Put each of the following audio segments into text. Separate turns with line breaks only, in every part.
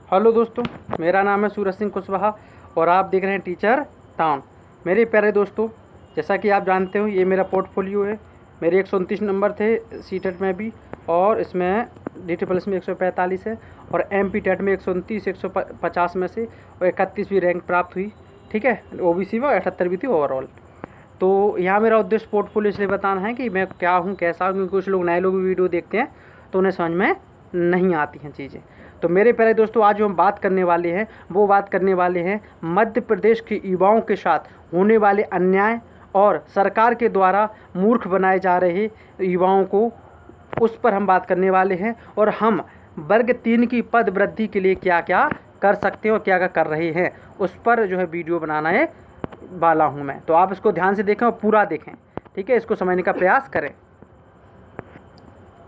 Hello दोस्तों, मेरा नाम है सूरज सिंह कुशवाहा और आप देख रहे हैं टीचर टाउन। मेरे प्यारे दोस्तों, जैसा कि आप जानते हो ये मेरा पोर्टफोलियो है। मेरे 129 नंबर थे सीटेट में भी, और इसमें DTPS में 145 है, और MP टेट में 129 150 में से और 31वीं रैंक प्राप्त हुई। ठीक है, OBC में 78 भी थी ओवरऑल। तो यहाँ मेरा उद्देश्य पोर्टफोलियो इसलिए बताना है कि मैं क्या हूँ, कैसा हूँ, क्योंकि कुछ लोग नए लोग भी वीडियो देखते हैं तो उन्हें समझ में नहीं आती हैं चीज़ें। तो मेरे प्यारे दोस्तों, आज जो हम बात करने वाले हैं वो बात करने वाले हैं मध्य प्रदेश के युवाओं के साथ होने वाले अन्याय और सरकार के द्वारा मूर्ख बनाए जा रहे युवाओं को, उस पर हम बात करने वाले हैं। और हम वर्ग 3 की पद वृद्धि के लिए क्या क्या कर सकते हैं और क्या क्या कर रहे हैं, उस पर जो है वीडियो बनाना है वाला हूँ मैं। तो आप इसको ध्यान से देखें और पूरा देखें, ठीक है, इसको समझने का प्रयास करें।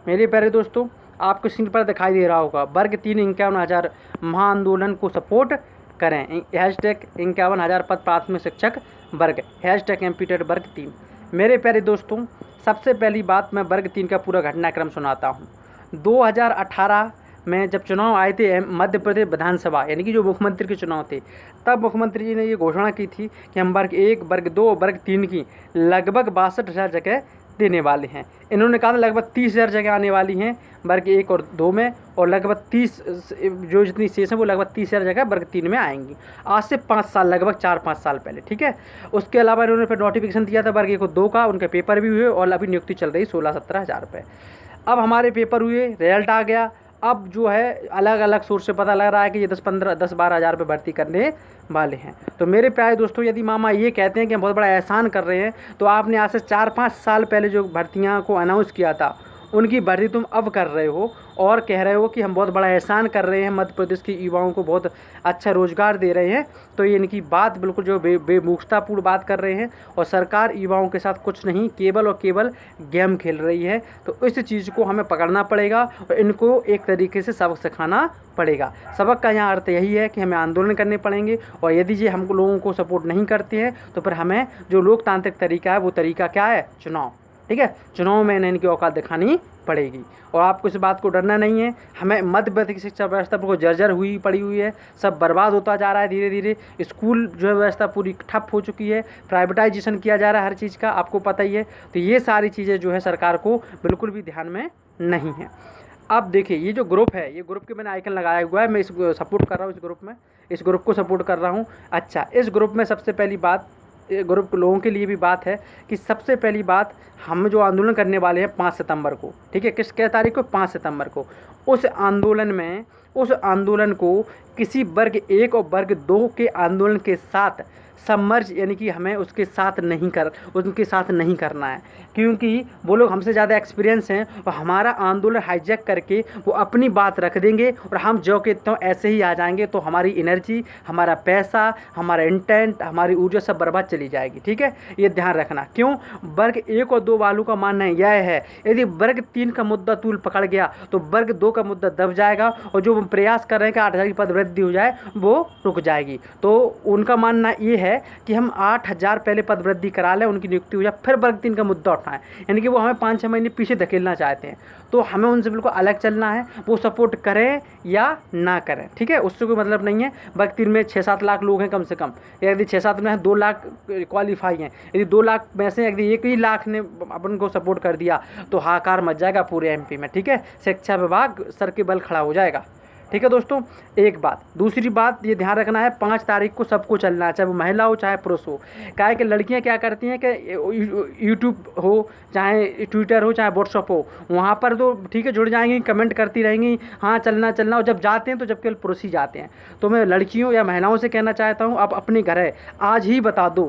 मेरे प्यारे दोस्तों, आपको स्क्रीन पर दिखाई दे रहा होगा वर्ग 3 51,000 महाआंदोलन को सपोर्ट करें, #51,000 पद प्राथमिक शिक्षक वर्ग, #MP टेट वर्ग 3। मेरे प्यारे दोस्तों, सबसे पहली बात मैं वर्ग 3 का पूरा घटनाक्रम सुनाता हूँ। 2018 में जब चुनाव आए थे मध्य प्रदेश विधानसभा, यानी कि जो मुख्यमंत्री के चुनाव थे, तब मुख्यमंत्री जी ने ये घोषणा की थी कि हम वर्ग 1, वर्ग 2, वर्ग 3 की लगभग 62,000 जगह देने वाले हैं। इन्होंने कहा था लगभग 30,000 जगह आने वाली हैं वर्ग 1 और 2 में, और लगभग 30 जो जितनी शेष है वो लगभग 30,000 जगह वर्ग 3 में आएंगी। आज से 5 साल, लगभग 4-5 साल पहले। ठीक है, उसके अलावा इन्होंने फिर नोटिफिकेशन दिया था वर्ग 1 और 2 का, उनके पेपर भी हुए और अभी नियुक्ति चल रही 16-17 हज़ार रुपये। अब हमारे पेपर हुए, रिजल्ट आ गया। अब जो है अलग अलग सोर्स से पता लग रहा है कि ये 10-12 हज़ार रुपये भर्ती करने वाले हैं। तो मेरे प्यारे दोस्तों, यदि मामा ये कहते हैं कि हम बहुत बड़ा एहसान कर रहे हैं, तो आपने आज से 4-5 साल पहले जो भर्तियां को अनाउंस किया था उनकी भर्ती तुम अब कर रहे हो और कह रहे हो कि हम बहुत बड़ा एहसान कर रहे हैं, मध्य प्रदेश के युवाओं को बहुत अच्छा रोजगार दे रहे हैं। तो ये इनकी बात बिल्कुल जो बेमुखतापूर्ण बात कर रहे हैं, और सरकार युवाओं के साथ कुछ नहीं, केवल और केवल गेम खेल रही है। तो इस चीज़ को हमें पकड़ना पड़ेगा और इनको एक तरीके से सबक सिखाना पड़ेगा। सबक का यहाँ अर्थ यही है कि हमें आंदोलन करने पड़ेंगे, और यदि ये हम लोगों को सपोर्ट नहीं करते हैं तो फिर हमें जो लोकतांत्रिक तरीका है वो तरीका क्या है, चुनाव। ठीक है, चुनाव में इन्हें इनकी औकात दिखानी पड़ेगी। और आपको इस बात को डरना नहीं है। हमें मध्य प्रदेश की शिक्षा व्यवस्था को जर्जर हुई पड़ी हुई है, सब बर्बाद होता जा रहा है धीरे धीरे। स्कूल जो है व्यवस्था पूरी ठप हो चुकी है, प्राइवेटाइजेशन किया जा रहा है हर चीज़ का, आपको पता ही है। तो ये सारी चीज़ें जो है सरकार को बिल्कुल भी ध्यान में नहीं है। अब देखिए, ये जो ग्रुप है, ये ग्रुप के मैंने आइकन लगाया हुआ है, मैं इसको सपोर्ट कर रहा हूँ, इस ग्रुप में, इस ग्रुप को सपोर्ट कर रहा हूँ। अच्छा, इस ग्रुप में सबसे पहली बात, ग्रुप के लोगों के लिए भी बात है कि सबसे पहली बात, हम जो आंदोलन करने वाले हैं 5 सितंबर को, ठीक है, क्या तारीख को, 5 सितंबर को, उस आंदोलन को किसी वर्ग 1 और वर्ग 2 के आंदोलन के साथ सबमर्ज, यानी कि हमें उनके साथ नहीं करना है, क्योंकि वो लोग हमसे ज़्यादा एक्सपीरियंस हैं और हमारा आंदोलन हाईजैक करके वो अपनी बात रख देंगे और हम जो के तो ऐसे ही आ जाएंगे। तो हमारी एनर्जी, हमारा पैसा, हमारा इंटेंट, हमारी ऊर्जा सब बर्बाद चली जाएगी। ठीक है, ये ध्यान रखना। क्यों? वर्ग 1 और 2 वालों का मानना यह है, यदि वर्ग 3 का मुद्दा तूल पकड़ गया तो वर्ग 2 का मुद्दा दब जाएगा, और जो प्रयास कर रहे हैं कि 8,000 की पद वृद्धि हो जाए वो रुक जाएगी। तो उनका मानना ये है कि हम 8,000 पहले पद वृद्धि करा लें, उनकी नियुक्ति हो जाए, फिर वर्ग 3 का मुद्दा उठाएं। यानी कि वो हमें 5-6 महीने पीछे धकेलना चाहते हैं। तो हमें उनसे बिल्कुल अलग चलना है, वो सपोर्ट करें या ना करें। ठीक है, उससे कोई मतलब नहीं है। वर्ग 3 में 6-7 लाख लोग हैं कम से कम, यदि 6-7 में 2 लाख क्वालिफाई हैं, यदि 2 लाख में से यदि 1 ही लाख ने अपन को सपोर्ट कर दिया तो हाहाकार मच जाएगा पूरे MP में। ठीक है, शिक्षा विभाग सर के बल खड़ा हो जाएगा। ठीक है दोस्तों, एक बात। दूसरी बात ये ध्यान रखना है, 5 तारीख को सबको चलना है, चाहे वो महिला हो चाहे पुरुष हो। क्या है कि लड़कियां क्या करती हैं कि यूट्यूब हो, चाहे ट्विटर हो, चाहे व्हाट्सअप हो, वहाँ पर तो ठीक है जुड़ जाएंगी, कमेंट करती रहेंगी, हाँ चलना, और जब जाते हैं तो जब केवल पुरुष ही जाते हैं। तो मैं लड़कियों या महिलाओं से कहना चाहता हूँ, आप अपने घर है आज ही बता दो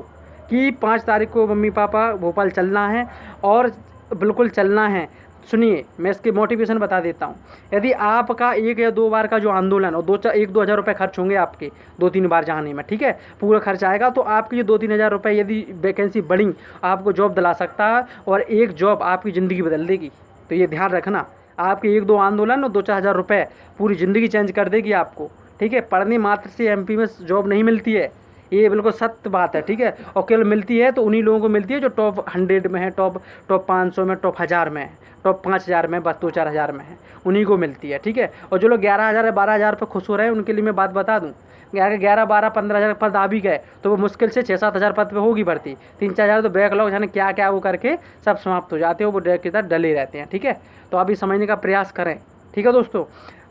कि 5 तारीख को मम्मी पापा भोपाल चलना है, और बिल्कुल चलना है। सुनिए, मैं इसके मोटिवेशन बता देता हूँ। यदि आपका 1 या 2 बार का जो आंदोलन, और 1-2 हज़ार रुपये खर्च होंगे आपके 2-3 बार जाने में, ठीक है, पूरा खर्च आएगा, तो आपके ये 2-3 हज़ार रुपये यदि वैकेंसी बढ़ी आपको जॉब दिला सकता है, और एक जॉब आपकी ज़िंदगी बदल देगी। तो ये ध्यान रखना, आपके 1-2 आंदोलन और 2-4 हज़ार रुपये पूरी ज़िंदगी चेंज कर देगी आपको। ठीक है, पढ़ने मात्र से MP में जॉब नहीं मिलती है, ये बिल्कुल सत्य बात है, ठीक है। और केवल मिलती है तो उन्हीं लोगों को मिलती है जो टॉप 100 में है, टॉप 500 में, टॉप 1000 में है, टॉप 5000 में, बस 2-4 हज़ार में है, उन्हीं को मिलती है, ठीक है। और जो लोग 11,000 या 12,000 पर खुश हो रहे हैं उनके लिए मैं बात बता दूँ, अगर 11, 12, 15,000 पद आ भी गए तो वो मुश्किल से 6-7 हज़ार पद पे होगी भर्ती। 3-4 हज़ार तो बैकलॉग जाने क्या क्या वो करके सब समाप्त हो जाते हैं, वो डायरेक्ट की तरह डले रहते हैं, ठीक है। तो अभी समझने का प्रयास करें, ठीक है दोस्तों।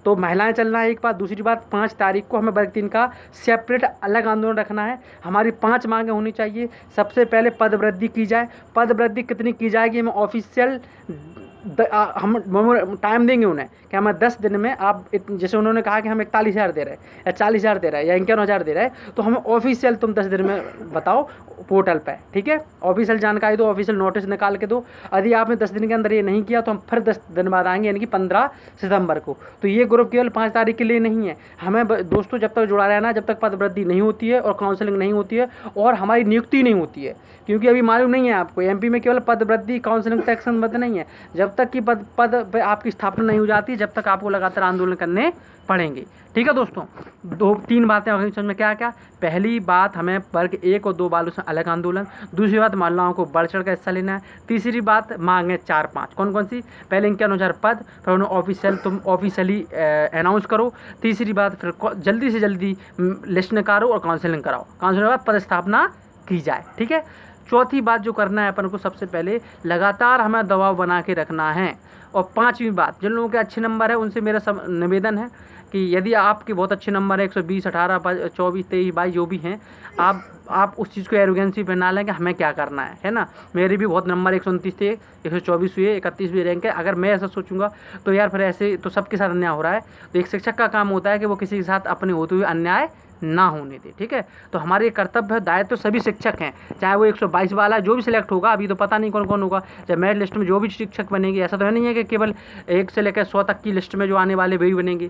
तो महिलाएं चलना है एक बात। दूसरी बात, 5 तारीख को हमें वर्ग 3 का सेपरेट अलग आंदोलन रखना है। हमारी 5 मांगें होनी चाहिए। सबसे पहले पद वृद्धि की जाए। पद वृद्धि कितनी की जाएगी, हमें ऑफिशियल हम टाइम देंगे उन्हें कि हमें 10 दिन में आप जैसे उन्होंने कहा कि हम 41,000 दे रहे हैं या 40,000 दे रहे हैं या 51,000 दे रहे हैं, तो हमें ऑफिशियल तुम 10 दिन में बताओ पोर्टल पे, ठीक है। ऑफिशियल जानकारी दो, ऑफिशियल नोटिस निकाल के दो। यदि आपने 10 दिन के अंदर ये नहीं किया तो हम फिर 10 दिन बाद आएंगे, यानी कि 15 सितंबर को। तो ये ग्रुप केवल 5 तारीख के लिए नहीं है। हमें दोस्तों जब तक जुड़ा रहना, जब तक पद वृद्धि नहीं होती है और काउंसलिंग नहीं होती है और हमारी नियुक्ति नहीं होती है, क्योंकि अभी मालूम नहीं है आपको, एमपी में केवल पद वृद्धि काउंसलिंग तक संबद्ध नहीं है। जब तक कि पद पे आपकी स्थापना नहीं हो जाती, जब तक आपको लगातार आंदोलन करने पड़ेंगे, ठीक है दोस्तों। 2-3 बातें अगर समझ में क्या क्या। पहली बात, हमें वर्ग 1 और 2 बालों से अलग आंदोलन। दूसरी बात, महिलाओं को बढ़ चढ़ कर हिस्सा लेना है। तीसरी बात, मांगे 4-5 कौन कौन सी, पहले 51,000 पद, फिर उन्हें तुम ऑफिशियली अनाउंस करो। तीसरी बात, फिर जल्दी से जल्दी लिस्ट निकालो और काउंसलिंग कराओ। काउंसलिंग के बाद पद स्थापना की जाए, ठीक है। चौथी बात जो करना है अपन को, सबसे पहले लगातार हमें दबाव बना के रखना है। और 5वीं बात, जिन लोगों के अच्छे नंबर है उनसे मेरा निवेदन है कि यदि आपके बहुत अच्छे नंबर है, 120, 18, 24, 23, 22 जो भी हैं, आप उस चीज़ को एरोगेंसी पे ना लें कि हमें क्या करना है ना। मेरे भी बहुत नंबर 129 थे, 124 हुए, 31 भी रैंक है। अगर मैं ऐसा सोचूंगा तो यार फिर ऐसे तो सबके साथ अन्याय हो रहा है। तो एक शिक्षक का काम होता है कि वो किसी के साथ अपने होते हुए अन्याय ना होने दे, ठीक है। तो हमारे कर्तव्य है, दायित्व तो सभी शिक्षक हैं, चाहे वो 122 वाला जो भी सिलेक्ट होगा, अभी तो पता नहीं कौन कौन होगा, जब मेरिट लिस्ट में जो भी शिक्षक बनेंगे, ऐसा तो है नहीं है कि केवल 1 से लेकर 100 तक की लिस्ट में जो आने वाले वही बनेंगे।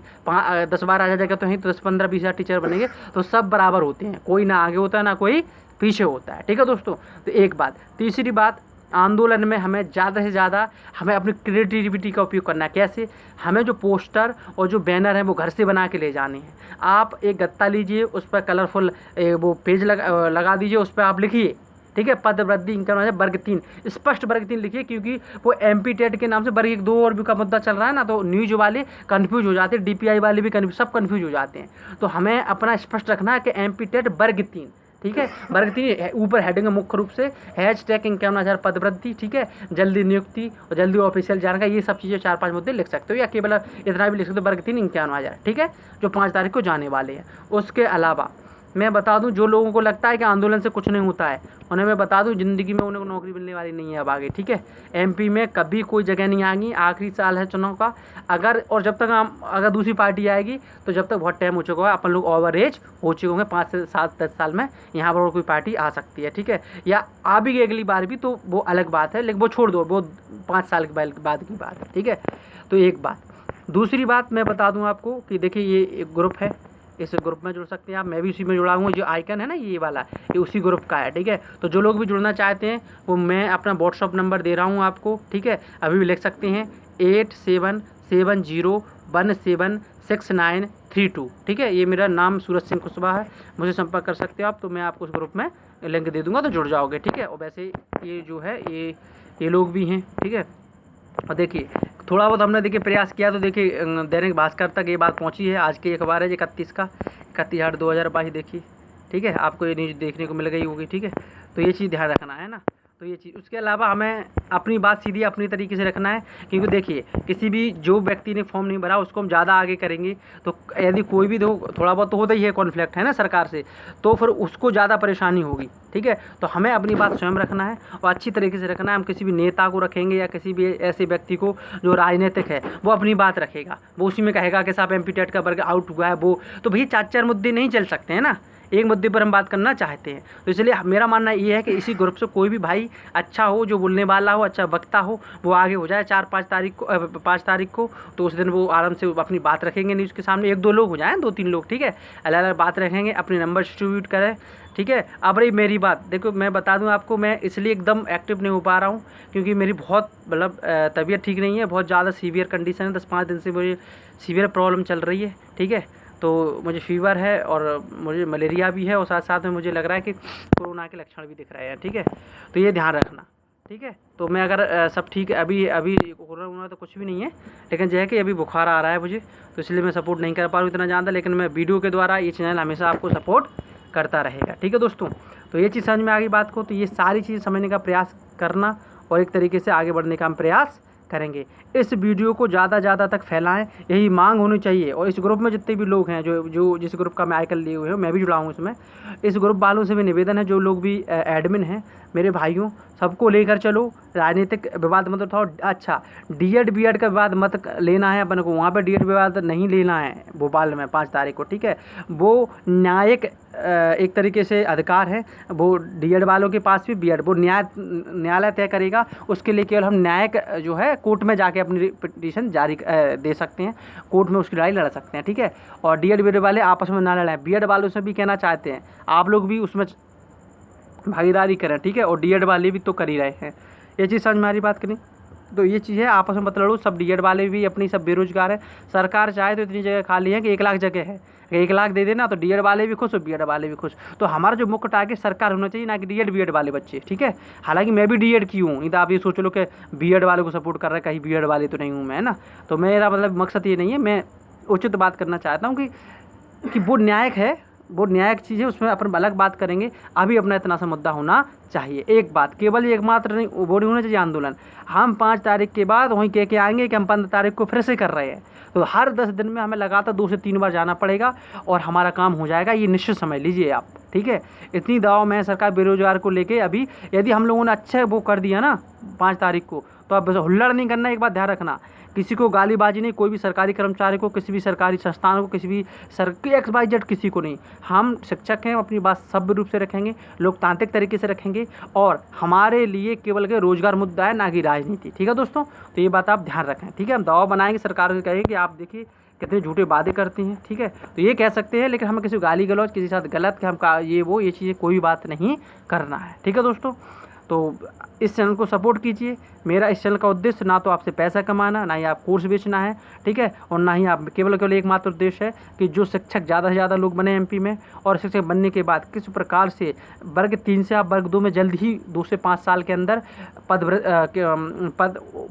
10-12 हज़ार जगह तो हैं, तो 10-15-20 हज़ार टीचर बनेंगे, तो सब बराबर होते हैं, कोई ना आगे होता है ना कोई पीछे होता है, ठीक है दोस्तों। तो एक बात। तीसरी बात, आंदोलन में हमें ज़्यादा से ज़्यादा हमें अपनी क्रिएटिविटी का उपयोग करना है। कैसे, हमें जो पोस्टर और जो बैनर हैं वो घर से बना के ले जाने हैं। आप एक गत्ता लीजिए, उस पर कलरफुल वो पेज लगा दीजिए, उस पर आप लिखिए, ठीक है, पद वृद्धि इंक्रीमेंट वर्ग 3, स्पष्ट वर्ग 3 लिखिए, क्योंकि वो एमपी टेट के नाम से वर्ग 1, 2 और भी का मुद्दा चल रहा है ना, तो न्यूज वाले कंफ्यूज हो जाते हैं, डीपीआई वाले भी सब कंफ्यूज हो जाते हैं। तो हमें अपना स्पष्ट रखना है कि एमपी टेट वर्ग 3, ठीक है, वर्ग 3 ऊपर हेडिंग मुख्य रूप से हैशटैग 51,000 पद वृद्धि, ठीक है, जल्दी नियुक्ति और जल्दी ऑफिशियल जानकारी, ये सब चीज़ें 4-5 मुद्दे लिख सकते हो, या केवल इतना भी लिख सकते हो, वर्ग 3 51,000, ठीक है, जो 5 तारीख को जाने वाले हैं। उसके अलावा मैं बता दूं, जो लोगों को लगता है कि आंदोलन से कुछ नहीं होता है, उन्हें मैं बता दूं ज़िंदगी में उन्हें नौकरी मिलने वाली नहीं है अब आगे, ठीक है। एमपी में कभी कोई जगह नहीं आएगी, आखिरी साल है चुनाव का। और जब तक अगर दूसरी पार्टी आएगी तो जब तक बहुत टाइम हो चुका है, अपन लोग ओवर एज हो चुके होंगे, 5 से 7, 10 साल में यहाँ पर और कोई पार्टी आ सकती है, ठीक है, या आ भी गई अगली बार भी, तो वो अलग बात है, लेकिन वो छोड़ दो, वो 5 साल के बाद की बात है, ठीक है। तो एक बात। दूसरी बात मैं बता दूँ आपको कि देखिए, ये एक ग्रुप है, इस ग्रुप में जुड़ सकते हैं आप, मैं भी उसी में जुड़ा हूँ, जो आइकन है ना ये वाला, ये उसी ग्रुप का है, ठीक है। तो जो लोग भी जुड़ना चाहते हैं वो मैं अपना व्हाट्सअप नंबर दे रहा हूँ आपको, ठीक है, अभी भी लिख सकते हैं 8770176932, ठीक है। ये मेरा नाम सूरज सिंह कुशवाहा है, मुझे संपर्क कर सकते हो आप, तो मैं आपको उस ग्रुप में लिंक दे दूँगा, तो जुड़ जाओगे, ठीक है। और वैसे ये जो है ये लोग भी हैं, ठीक है। और देखिए, थोड़ा बहुत हमने देखिए प्रयास किया, तो देखिए दैनिक भास्कर तक ये बात पहुंची है। आज के अखबार है 31 का 31/8/2022, देखिए, ठीक है, आपको ये न्यूज़ देखने को मिल गई होगी, ठीक है। तो ये चीज़ ध्यान रखना है ना, तो ये चीज़। उसके अलावा हमें अपनी बात सीधी अपनी तरीके से रखना है, क्योंकि देखिए किसी भी जो व्यक्ति ने फॉर्म नहीं भरा उसको हम ज़्यादा आगे करेंगे, तो यदि कोई भी थोड़ा बहुत तो होता ही है कॉन्फ्लिक्ट, है ना, सरकार से, तो फिर उसको ज़्यादा परेशानी होगी, ठीक है। तो हमें अपनी बात स्वयं रखना है और अच्छी तरीके से रखना है। हम किसी भी नेता को रखेंगे या किसी भी ऐसे व्यक्ति को जो राजनीतिक है, वो अपनी बात रखेगा, वो उसी में कहेगा कि साहब एमपी टेट का वर्ग आउट हुआ है, वो तो भैया 4-4 मुद्दे नहीं चल सकते हैं ना, एक मुद्दे पर हम बात करना चाहते हैं। तो इसलिए मेरा मानना ये है कि इसी ग्रुप से कोई भी भाई अच्छा हो, जो बोलने वाला हो, अच्छा वक्ता हो, वो आगे हो जाए 4-5 तारीख को 5 तारीख को, तो उस दिन वो आराम से अपनी बात रखेंगे न्यूज़ के सामने। 1-2 लोग हो जाएँ, 2-3 लोग, ठीक है, अलग अलग बात रखेंगे, अपने नंबर डिस्ट्रीब्यूट करें, ठीक है। अब रही मेरी बात, देखो मैं बता दूं आपको, मैं इसलिए एकदम एक्टिव नहीं हो पा रहा हूं क्योंकि मेरी बहुत मतलब तबीयत ठीक नहीं है, बहुत ज़्यादा सीवियर कंडीशन है, 10-5 दिन से मुझे सीवियर प्रॉब्लम चल रही है, ठीक है। तो मुझे फीवर है और मुझे मलेरिया भी है और साथ साथ में मुझे लग रहा है कि कोरोना के लक्षण भी दिख रहे हैं, ठीक है। तो ये ध्यान रखना, ठीक है। तो मैं अगर सब ठीक है, अभी अभी कोरोना तो कुछ भी नहीं है, लेकिन जो है कि अभी बुखार आ रहा है मुझे, तो इसलिए मैं सपोर्ट नहीं कर पा रहा हूँ इतना ज़्यादा, लेकिन मैं वीडियो के द्वारा ये चैनल हमेशा आपको सपोर्ट करता रहेगा, ठीक है दोस्तों। तो ये चीज़ समझ में आ गई बात को। तो ये सारी चीज़ समझने का प्रयास करना और एक तरीके से आगे बढ़ने का हम प्रयास करेंगे। इस वीडियो को ज़्यादा तक फैलाएं, यही मांग होनी चाहिए। और इस ग्रुप में जितने भी लोग हैं जो जिस ग्रुप का मैं आइकन लिए हुए हूँ, मैं भी जुड़ा हूँ इसमें, इस ग्रुप वालों से भी निवेदन है, जो लोग भी एडमिन हैं मेरे भाइयों, सबको लेकर चलो। राजनीतिक विवाद मत उठाओ। अच्छा, डीएड बीएड का विवाद मत लेना है अपन को, वहाँ पे डीएड विवाद नहीं लेना है भोपाल में 5 तारीख को, ठीक है। वो न्यायिक एक तरीके से अधिकार है वो डीएड वालों के पास भी, बीएड वो न्यायालय तय करेगा। उसके लिए केवल हम न्यायिक जो है कोर्ट में जाके अपनी पिटीशन जारी दे सकते हैं, कोर्ट में उसकी लड़ाई लड़ सकते हैं, ठीक है। और डीएड बीएड वाले आपस में ना लड़ाएं। बीएड वालों से भी कहना चाहते हैं आप लोग भी उसमें भागीदारी करें, ठीक है। और डीएड वाले भी तो कर ही रहे हैं, ये चीज़ समझ में आ रही बात करें। तो ये चीज़ है, आपस में मत लड़ो। सब डीएड वाले भी अपनी सब बेरोजगार है। सरकार चाहे तो इतनी जगह खाली है कि 1 लाख जगह है, 1 लाख दे देना तो डीएड वाले भी खुश और बीएड वाले भी खुश। तो हमारा जो मुख्य टारगेट सरकार होना चाहिए, ना कि डीएड बीएड वाले बच्चे, ठीक है। हालांकि मैं भी डीएड की हूँ, नहीं तो आप ये सोच लो कि बीएड वाले को सपोर्ट कर रहे हैं, कहीं बीएड वाले तो नहीं हूँ मैं, है ना। तो मेरा मतलब मकसद ये नहीं है, मैं उचित बात करना चाहता हूँ कि वो न्यायिक है, वो न्यायिक चीज़ है, उसमें अपन अलग बात करेंगे। अभी अपना इतना सा मुद्दा होना चाहिए। एक बात केवल एकमात्र नहीं, वो नहीं होना चाहिए आंदोलन। हम 5 तारीख के बाद वहीं कह के आएंगे कि हम 15 तारीख को फिर से कर रहे हैं। तो हर 10 दिन में हमें लगातार 2 से 3 बार जाना पड़ेगा और हमारा काम हो जाएगा, ये निश्चित समझ लीजिए आप, ठीक है। इतनी दबाव में सरकार बेरोजगार को लेके। अभी यदि हम लोगों ने अच्छा वो कर दिया ना 5 तारीख को, तो अब हुल्लड़ नहीं करना। एक बात ध्यान रखना, किसी को गालीबाजी नहीं, कोई भी सरकारी कर्मचारी को, किसी भी सरकारी संस्थान को, किसी भी XYZ किसी को नहीं। हम शिक्षक हैं, अपनी बात सभ्य रूप से रखेंगे, लोकतांत्रिक तरीके से रखेंगे और हमारे लिए केवल के रोजगार मुद्दा है, ना कि राजनीति, ठीक है दोस्तों। तो ये बात आप ध्यान रखें, ठीक है। हम दबाव बनाएंगे, सरकार को कहेंगे कि आप देखिए कितने झूठे वादे करती हैं, ठीक है। तो ये कह सकते हैं, लेकिन हमें किसी गाली गलौज, किसी साथ गलत कि हम ये चीज़ें कोई बात नहीं करना है, ठीक है दोस्तों। तो इस चैनल को सपोर्ट कीजिए। मेरा इस चैनल का उद्देश्य ना तो आपसे पैसा कमाना, ना ही आप कोर्स बेचना है, ठीक है। और ना ही आप केवल एकमात्र उद्देश्य है कि जो शिक्षक ज़्यादा से ज़्यादा लोग बने एमपी में, और शिक्षक बनने के बाद किस प्रकार से वर्ग 3 से आप वर्ग 2 में जल्द ही 2 से 5 साल के अंदर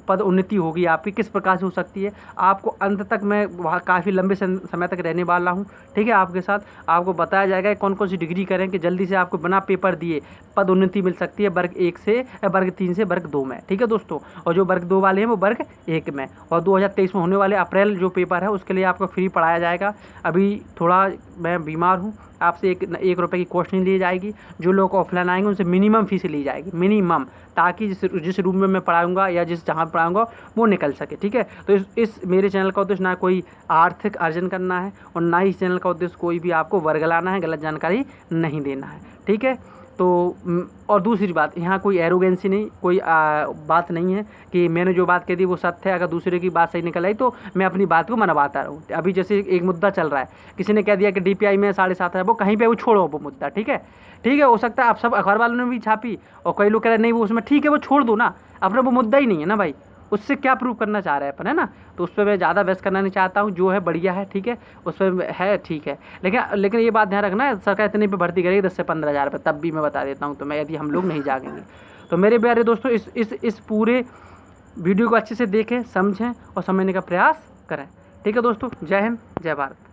पद उन्नति होगी आपकी, किस प्रकार से हो सकती है। आपको अंत तक मैं वहाँ काफ़ी लंबे समय तक रहने वाला हूँ, ठीक है। आपके साथ आपको बताया जाएगा कौन कौन सी डिग्री करें कि जल्दी से आपको बिना पेपर दिए पद उन्नति मिल सकती है वर्ग 1 से वर्ग 3 से वर्ग 2 में, ठीक है दोस्तों। और जो वर्ग 2 वाले हैं वो वर्ग 1 में। और 2023 में होने वाले अप्रैल जो पेपर है उसके लिए आपको फ्री पढ़ाया जाएगा। अभी थोड़ा मैं बीमार हूँ, आपसे 1 रुपये की कॉस्ट नहीं ली जाएगी। जो लोग ऑफलाइन आएंगे उनसे मिनिमम फीस ली जाएगी, मिनिमम, ताकि जिस रूम में मैं पढ़ाऊँगा या जहाँ पढ़ाऊँगा वो निकल सके, ठीक है। तो इस मेरे चैनल का उद्देश्य ना कोई आर्थिक अर्जन करना है और ना ही इस चैनल का उद्देश्य कोई भी आपको वर्गलाना है, गलत जानकारी नहीं देना है, ठीक है। तो और दूसरी बात, यहाँ कोई एरोगेंसी नहीं, कोई बात नहीं है कि मैंने जो बात कह दी वो सत्य है। अगर दूसरे की बात सही निकल आई तो मैं अपनी बात को मनवाता रहूँ। अभी जैसे एक मुद्दा चल रहा है, किसी ने कह दिया कि DPI में 7.5 है, वो कहीं पे वो छोड़ो वो मुद्दा, ठीक है, ठीक है। हो सकता है आप सब अखबार वालों ने भी छापी और कई लोग कह रहे नहीं वो उसमें, ठीक है, वो छोड़ दो ना, अपना वो मुद्दा ही नहीं है ना भाई, उससे क्या प्रूव करना चाह रहे हैं अपन, है ना। तो उस पर मैं ज़्यादा बहस करना नहीं चाहता हूँ, जो है बढ़िया है, ठीक है, उस पर है, ठीक है। लेकिन ये बात ध्यान रखना है, सरकार इतने पे भर्ती करेगी 10 से 15 हज़ार रुपये, तब भी मैं बता देता हूँ। तो मैं यदि हम लोग नहीं जागेंगे तो मेरे प्यारे दोस्तों इस पूरे वीडियो को अच्छे से देखें, समझें और समझने का प्रयास करें, ठीक है दोस्तों। जय हिंद, जय भारत।